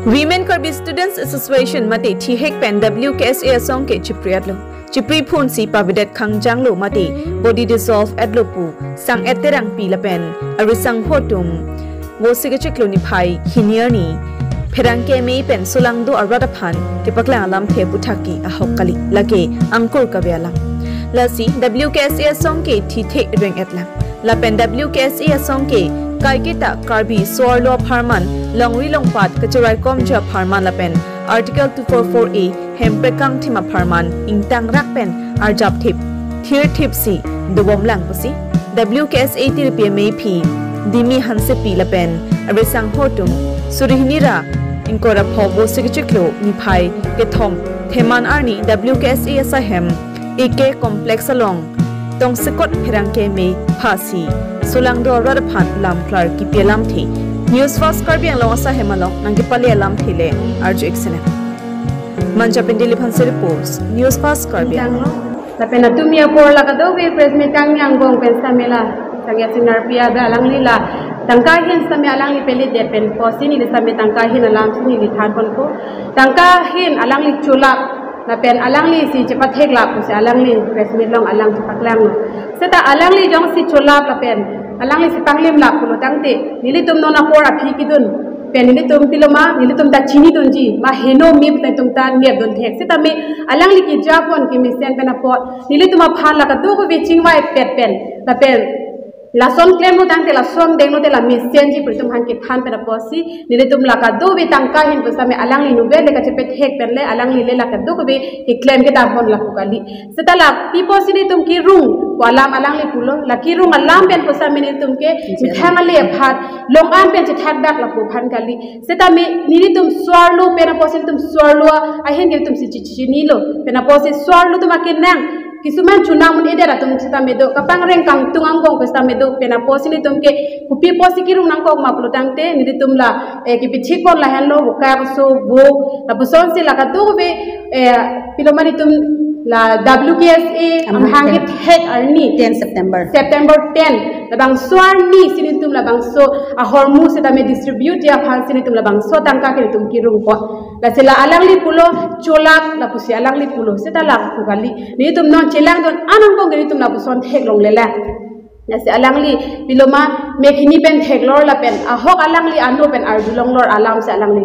Women Kirby Students Association mate thi hek pen WKSA song ke chipriat lo chipri phun si pavidet khangjang lo mate body dissolve at lo pu sang eterang pi la pen arisang hotum wo sigachik lo ni phai hinier ni pherang ke me pen sulang do arada phan ke pakla alam the puthaki a hokkali lage angkur kabyala lasi WKSA song ke thi the reng etla la pen WKSA song ke Kaikita Karbi Sorlo Parman Longri Longpat Kachurai Komja Parman Lapen Article 244A Hemprekang Tima Parman Intang Rakpen Arjab Tip Thir Tip Si Dubom Lang Pusi WKSA TPMA P Dimi Hanse P Lapen Arisang Hotum Surihinira Inkora Pobo Sigichiklo Nipai Ketom Theman Arni WKSA Sahem Ike Complex Along Tong Sekot Perangke Me Pasi Sulang do Radaphan Lam Clark ki pelam thi News Fast Karbiang long asa hemalong nang gipali alam thile arju eksene Manja Pendili Phanse reports News Fast Karbiang la pena tumia por la kado we press meeting yang gong pensa mela sangya sinar pia da alang lila tangka hin same alang li pele de pen posini li same tangka hin alam sini li than kon ko tangka hin alang li chula na pen alang li si cepat hek la ko se alang li press meet long alang cepat lang seta alang li jong si chula la pen alang li si panglim la ko tangte nili tum no na por aphi kidun pen nili tum piloma nili tum da chini donji ma heno mip na tum tan mep don thek seta me alang li ki japon ki misen pen apot nili tum phan la ka do ko we chingwai pet pen la pen la son claim no tangte la son deng no te la misen ji pritum han ke than pen aposi nili tum la ka do we tangka hin ko same alang li nu be le ka chepet hek pen le alang li le la ka do ko we ki claim ke ta hon la kali seta la pipo sini tum ki rung walam alang li pulo la ki rung alam pen ko same ni tum ke mithang le phat long an pen che thak dak la ko phan kali seta me nili tum swarlo pen aposi tum swarlo a hen ke tum si chi ni lo pen aposi swarlo tum ke nang kisuman chunamun edera tum sita medo kapang reng kang tungang gong ko sita medo pena posini tum ke kupi posi kirung nang ko ma plotang te ni tum la ki pichik kon la hello bukar so bo la buson si la ka do be pilomani tum la WKSA am hangit head arni 10 September 10 labang swarni sini tum labang so a hormu sita me distribute ya phan sini tum labang so tangka ke tum kirung ko la sila alang li pulo cholak la pusi alang li pulo sita la ku kali ni tum non chelang don anang bong ni tum la puson thek long lela nasi alang li piloma mekhini pen thek lor la pen a hok alang li anu pen arjulong lor alam se alang li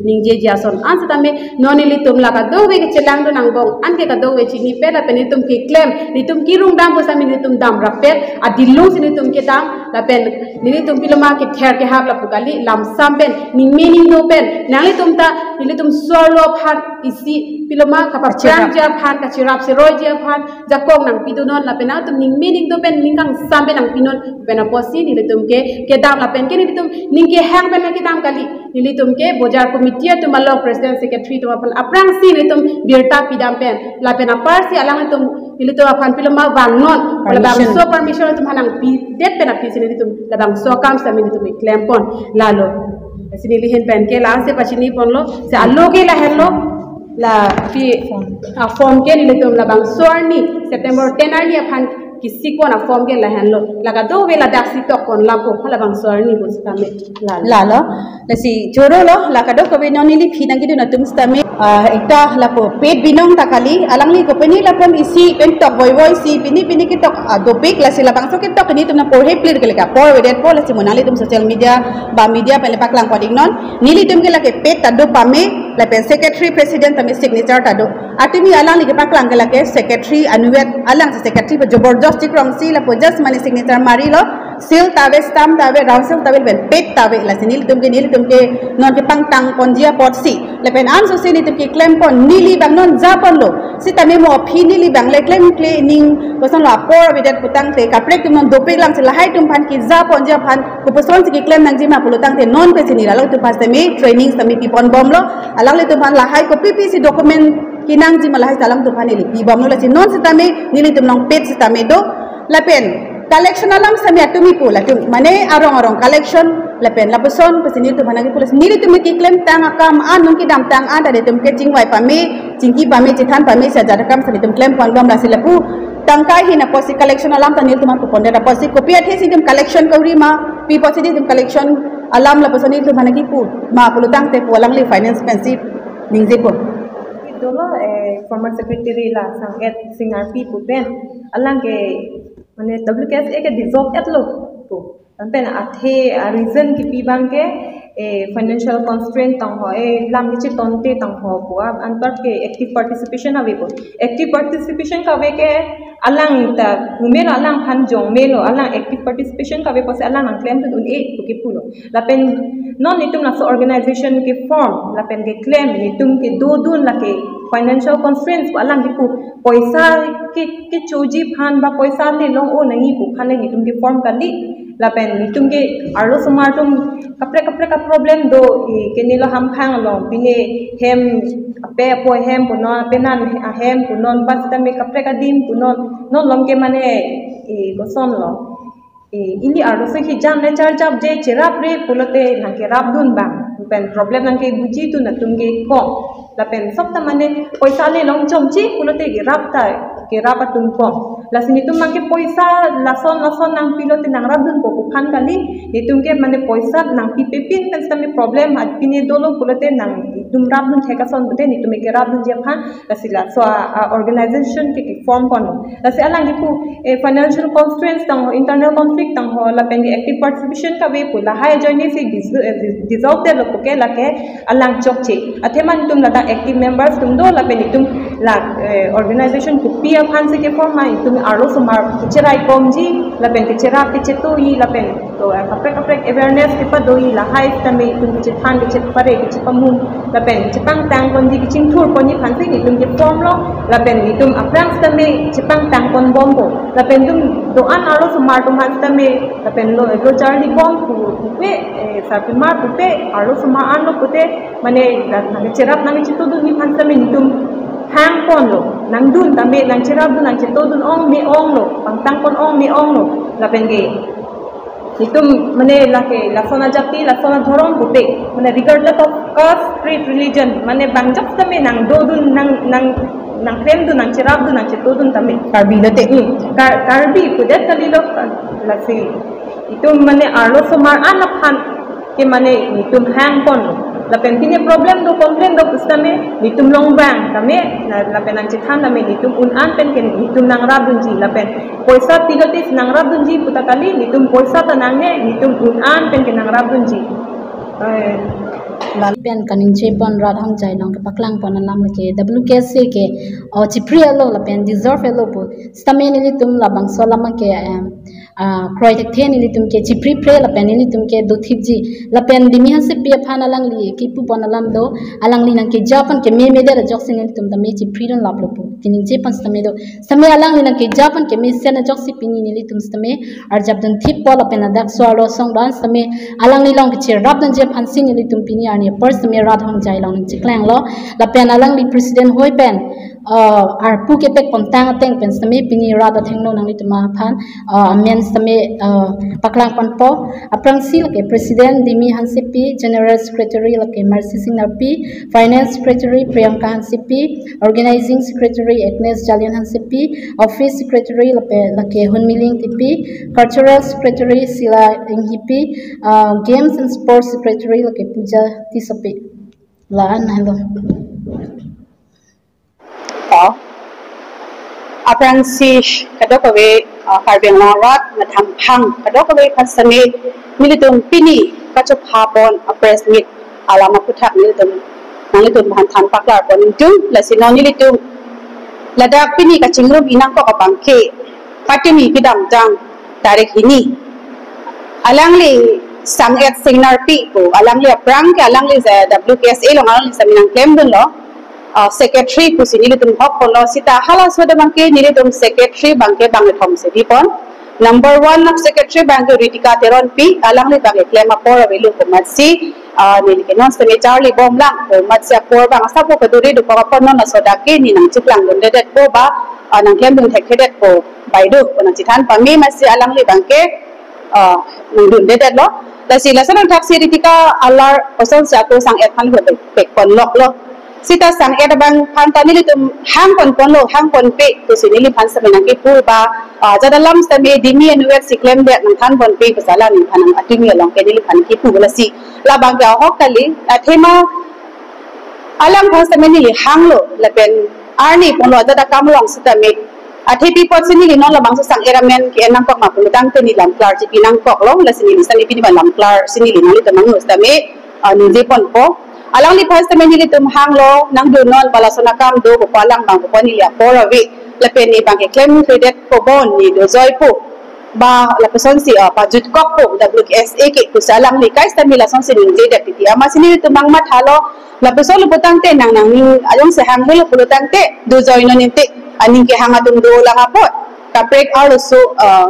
ningje jason an sita me non li tum la ka do we ke chelang don ang bong an ke ka do we chini pe la pen ni tum ke claim ni tum kirung dam ko sami ni tum dam rapet a dilung sini tum ke dam la pen ni tum piloma ke ther ke hab la pukali lam sam pen ning meaning no pen nang li tum ta ni tum solo phat isi piloma ka pa chang ja phan ka chirap se roi ja phan jakong nang pidunon la pen tum ning meaning do pen kang sampe nang pinon pena posi ni litum ke dam la pen ke ni litum ning ke hang pen ke dam kali ni litum ke bojar committee tu malok president secretary tu apal aprang si litum birta pidam pen la pen apar si alang litum ni litum apan piloma wangon la bang so permission tu hanang pi det pen api si litum la bang so kam sa mi litum claim pon lalo sini lihen pen ke la se pachini pon lo se allo ke la hello la pi form ke ni litum la bang sorni September 10 ali apan kisi ko na form ke la hanlo laga do vela daksi to kon la ko phala bang sorni ko stame la lo la si choro lo la ka do ko be noni li phinang gi na tum stame ekta la po pet binong takali alang li ko pani la pon isi pen tok voi si pini ki tok do big la si la bang so ki tok ni tum na por he clear ke ka por we det por la si monali tum social media ba media pele paklang ko ding non nili tum ke la ke pet ta do pame la pen secretary president tami signature ta do atimi alang li ke paklang ke la ke secretary anuet alang se secretary ba jobor just krong si la po just mani signature mari lo seal tawe stamp tawe round seal tawe ben pet tawe la sinil tum ke non ke pangtang ponjia pot si le pen an so sini tum ke claim pon nili bang non japon lo si tame mo phi nili bang le claim cleaning ko sang la por bidat putang te ka prek tum non do pe lang se la hai tum phan ki japon ja phan ko poson si ke claim nang ji ma pulutang te non pe sini la lo tum pas te me training sami pi pon bom lo alang le tum phan la hai ko ppc document kinang ji malahai talang tu phani li pi bom lo la si non sitame nili tum long pet sitame do la pen collection alam sami atumi pula tum mane arong collection la pen la person pesini tu bhanagi pulis nili tum ki claim tang akam an nung ki dam tang an da tum ke jingwai pame jingki pame chithan pame sa jarakam sami tum claim pon bom la silapu tangkai hina posi collection alam tanil tum ko ponda posi kopi athe si tum collection kauri ma pi posi tum collection alam la pasani tu mana kipu ma pelutang te pulang li finance pensif ning jepo dolo former secretary la sang et singar pi pu ben alang ke mane WKS ke dissolve et lo tu tampen athe reason ki pi bang ke financial constraint tang ho lam ki tonte tang ho ko antar ke active participation ave ko active participation ka ve ke alang ta humelo alang khan jong melo alang active participation ka ve ko se alang ang claim tu un e ki pulo la pen non nitum na so organization ke form la pen ke claim nitum ke do dun la ke financial constraints ko alang ki pu paisa ke choji phan ba paisa le long o nangi pu phan le nitum ke form ka li la pen nitum ke aro sumar tum kapre ka problem do ke ni lo ham phang lo bine hem ape po hem puno penan hem punon basta me kapre ka dim punon non lom ke mane goson lo ini aro se ki jam le char jab je cherap re pulote na ke rap dun bang pen problem nang ke buji tu na tum ke ko la pen sop ta mane paisa le long chom chi pulote ke rap ta ke rap atum ko la sini tum mang ke paisa la son nang pilote nang rap dun ko phan kali ni tum ke mane paisa nang pi pin pen sta me problem ad pine dolo pulote nang tum rap dun theka son bute ni tum ke rap dun je phan la sila so organization ke form kon la se alang ki pu financial constraints tang internal conflict tang ho la pen active participation ka ve pu la hai join se dissolve de lo ke la ke alang chok che atheman tum la da active members tum do la pen tum la organization ku pi phan se ke form mai tum aro sumar cherai komji la pen ke chera ke chetu yi la pen to kapre awareness ke pa doi la hai tame tum ke phan ke chet pare ke pamun la pen chepang tang kon ji ke ching thur kon ni phan se ni tum ke form lo la pen ni tum aprang tame chepang tang kon bombo la pen tum do an aro sumar tum han tame la pen lo charli bom ku pe sa pimar pu pe aro sumar an lo pute mane la cherap nang chetu du ni phan tame ni tum hang kon lo nang dun tame nang cherap dun nang chetu dun ong me ong lo pang tang kon ong me ong lo la pen ge nitum mane la ke la sona jati la sona dhorom pute mane regardless of caste creed religion mane bangjak tame nang do dun nang claim dun nang cherap dun nang chetu dun tame karbi late karbi pudet kali lo la si itum mane arlo somar anak phan ke mane nitum hang kon la pen tine problem do complain do pustame nitum long bang tame la pen ang chithan tame nitum un an pen ken nitum nang rab dunji la pen poisa pilotis nang rab dunji putakali nitum poisa tanang ne nitum un an pen ken nang rab dunji pen kaning chepon radhang jai long ke paklang pon lam ke WKS ke chipria lo la pen deserve lo pu stamen li tum la bang so lam ke kroi tek the ni tum ke chipri pre la pen ni tum ke do thipji la pen dimi han se pe phan alang li ki pu pon lam do alang li nang ke japan ke me de jok sin ni tum da me chipri ron lap lo pu kining chepan stame do stame alang li nang ke japan ke me sen jok si pini ni tum stame ar jab dan thip pol pen dak so lo song dan stame alang li long ke che rap dan je phan sin ni tum pini ani first me radhang jai long chiklang lo la pen alang li president hoi pen ar pu ke pek pon tang teng pen stame pini rada thengno nang li tuma phan men stame paklang pon po aprang sil ke president dimi hansipi general secretary la ke mercy singh p finance secretary priyanka hansipi organizing secretary agnes jalian hansipi office secretary la ke hunmiling tp cultural secretary sila inghipi games and sports secretary la ke puja tisapi la an hello aprang sish kadokawe harbeng rat na thamphang kadokawe khasame militum pini kachop hapon apres mit alama puthak militum nalitum han than paklar pon tu lasino nilitum ladak pini kachingrum inang ko kapangke patimi pidam jang tarik ini alangli sanget singnar pi ko alangli aprang ke alangli WKSA lo alangli saminang claim dun lo secretary ku sinili tum hok kono sita hala soda bangke nili tum secretary bangke bangke thom se dipon number 1 of secretary bangke ritika teron pi alangli bangke claim apor avelu ko matsi nili ke non se charlie bom lang ko matsi apor bang asapo ko duri du ko kono na soda ke ni nang chiklang dun det ko ba nang claim dun thekhedet ko baidu ko nang chithan pami matsi alangli bangke nang dun det lo la sila sa nang taxi ritika alar osal sa ko sang ethan ko pek kon lok lo sita sang eta bang phanta ni tum hang kon lo hang kon pe tu sinili phan sa nang ke pu ba jadalam sa me dimi anuet siklem de nang than kon pe pasala ni phanang atimi along ke ni phan ki pu la si la bang ga hok kali athema alam phan sa me ni hang lo la pen arni pon lo jada kam long sita me athi pi pot sini li non la bang sa sang era men ke nang kok ma pu tang te ni lam klar ji pinang kok lo la sini sa ni pi ba lam klar sini li nang li tamang no sta me ni je pon ko alang li phas tamen ni tum hang lo nang do non bala sona kam do ko palang bang ko ni ya por awi la pen ni bang ke claim credit ko bon ni do joy po ba la person si pa jut kok po WKSA ke ku salang li kai stamila son sining je da piti ama sini tum bang ma thalo la person lu butang te nang ni ayong se hang helo pulutang te do joy no ni te aning ke hanga tum do lang apot ka break out so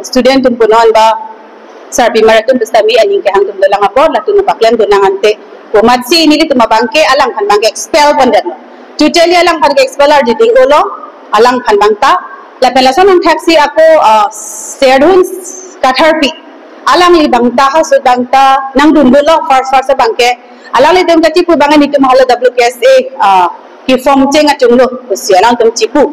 student tum punon ba sarpi marathon bestami aning ke hang tum do lang apot la tum paklan do nang ante Komatsi ini tu mabangke alang kan bangke expel pun dah. Tuteli alang kan expel ar jadi olo alang kan bangta. Lepas lasan ang taxi aku serdun katharpi alang li bangta hasu bangta nang dundu lo first bangke alang li dem kacipu bangan itu mahal WKSA ki form ceng acung lo usia alang tem cipu.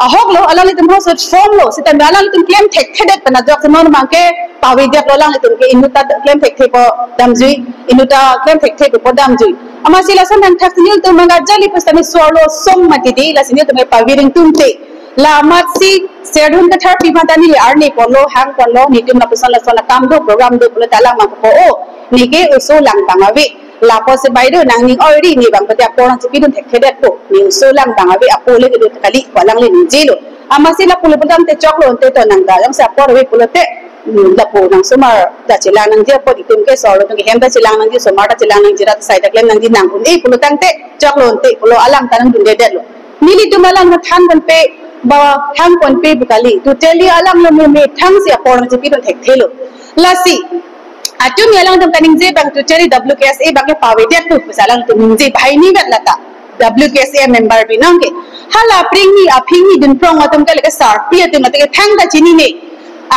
Ahok lo alang li tem hasu form lo sitam alang li tem claim tek tedet penajak semua bangke pawidiak lo lang itu ke inuta claim tek po damjui inuta claim tek po damjui ama sila san hang thak sinil tu mangajali pastami swalo song matidi la sinil tu me pawiring tumte la matsi serdun ka therapy bantani arni polo hang polo nitum la pesan la sona kam do program do polo tala ma ko o nige uso lang bangawi la pose baido nang ning already ni bang pati apon ci pidun tek tedet po ni uso lang bangawi apole ke do kali ko lang le ni jelo ama sila polo padam te choklo te to nang ga yang sa por we polo te lapo nang sumar da chilang nang dia po itum ke solo ke hemda chilang nang dia sumar da chilang nang jira sai da klem nang di nang un e pulo tang te choklo te pulo alang tanang dun de lo nili tumalang na than kon pe ba than kon pe bukali tu teli alang lo me thang sia por ji pi don thek thelo lasi atum yalang dam kaning je bang tu teli WKSA bang ke pawe dia tu salang tu ning je bhai ni gat lata WKSA member binang ke hala pring ni aphing ni dun prong atum ke le sar pi atum te thang da chini ni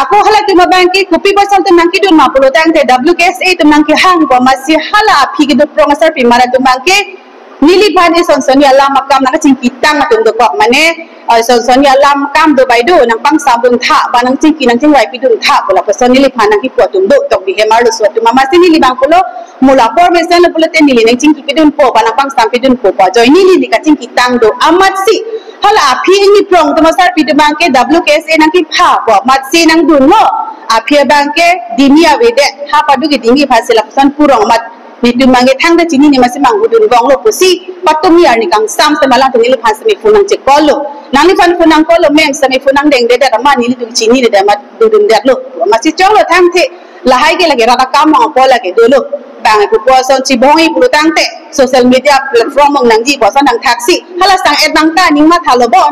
aku hala tu mabangki kopi basal tu nangki dun ma pulo tang te WKSA tu nangki hang ko masih hala api gitu promasar pi mara tu mangke nili pani sonsoni alam makam nak cingki tang tu do kok mane sonsoni alam makam do baido nang pang sabun tha banang cingki nang cingwai pi dun tha pola person nili pana ki ko tum do tok bi hemar lu so tu mama sini nili bang pulo mula por mesen lu pulo te nili nang cingki pi dun po banang pang sam pi dun po pa joy nili ni ka cingki tang do amat si hala api ini prong tu masar pi de bangke WKSA nang ki pha ko mat si nang dun lo api bangke dinia wede ha padu ki dingi phasila san purong mat nitu mangke thang da chini ni masi mangu dun gong lo pusi patum yar ni kang sam se malang ni phas mi funang che kolo nang ni fan funang kolo mem se mi funang deng de da ma ni tu chini de ma dun de lo masi chong lo thang the la hai ke lage ra ka ma po lage do lo bang ku po son chi bongi pu tang te social media platform nang ji po san nang taxi hala sang et bang ta ning ma thalo bon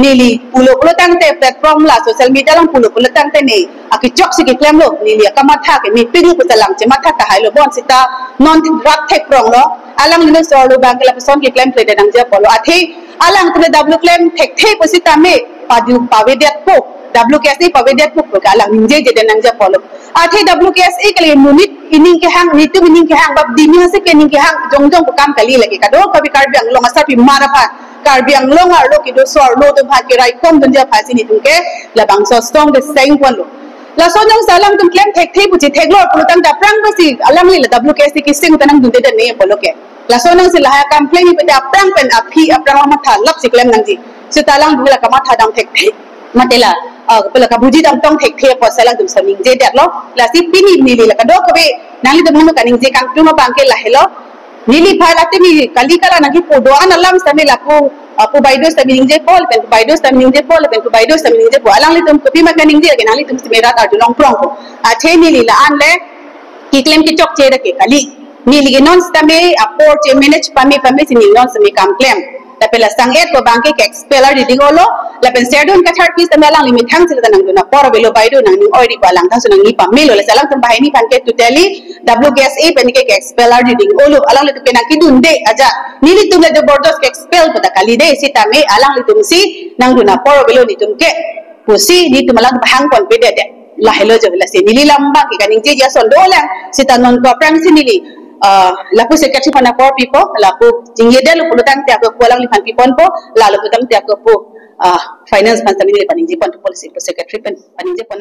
nili pulo tang te platform la social media lang pulo tang te ni aki chok si ki klem lo nili ka ma tha ke mi pidu ku talang che ma tha ka hai lo bon sita non rak thek prong lo alang ni so lo bang la person ki klem plate nang je polo athi alang te w klem thek the ku sita me padu pawedet po WKSA pawedet po ka alang ninje je nang je polo athi WKSA ke le munit ining ke hang nitu ining ke hang bab dimi se ke ning ke hang jong ko kam kali lagi ka do ka bi kar biang lo masa pi mara pha karbiang longar lo ki do sor lo to phat ke rai kom dun ja phasi ni tum ke la bang so strong the same one lo la so jong salam tum claim thek thei puchi thek lo pulu tang da prang basi alang li la WKSA ki sing tanang dun de ne polo ke la so nang sil ha kam claim ni pe da prang pen aphi aprang ma tha lap si claim nang ji si talang bu la ka ma tha dang thek thei matela pela ka buji dang tong thek thei po salang tum saning je dat lo la si pini ni li la ka do ko be nang li tum ka ning je kang tu ma bang ke la hello nili phalate mi kali kala nagi podo an alam sami laku apu baido sami ningje pol pen baido sami ningje pol pen baido sami ningje pol alang li tum kopi ma kaning je nang li tum merat ar long prong ko a the nili la an le ki claim ki chok che da ke kali nili ge non stame apor che manage pami sini non sami kam claim la pela sanget ko bangke ke expeller di dingolo la pen serdun ka third piece alang limit hang sila nang duna por belo baido nang ning oidi ko alang thasu nang ni pamelo la salang tum bahini pan ke tuteli WKSA pen ke expeller di dingolo alang le tu ke nang kidun de aja nili tum le de bordos ke expel pada kali de sitame alang le tum si nang duna por belo ni tum ke pusi ni tum alang bahang kon pede de la hello je la se nili lamba ke kaning je ya son dolang sita non ko prang sinili lapu secretary pana por pipo lapu jinggede lu pulutang tiap ko lang lipan pipon po lalu putang tiap ko finance pan tamini paning jipon policy secretary pan paning jipon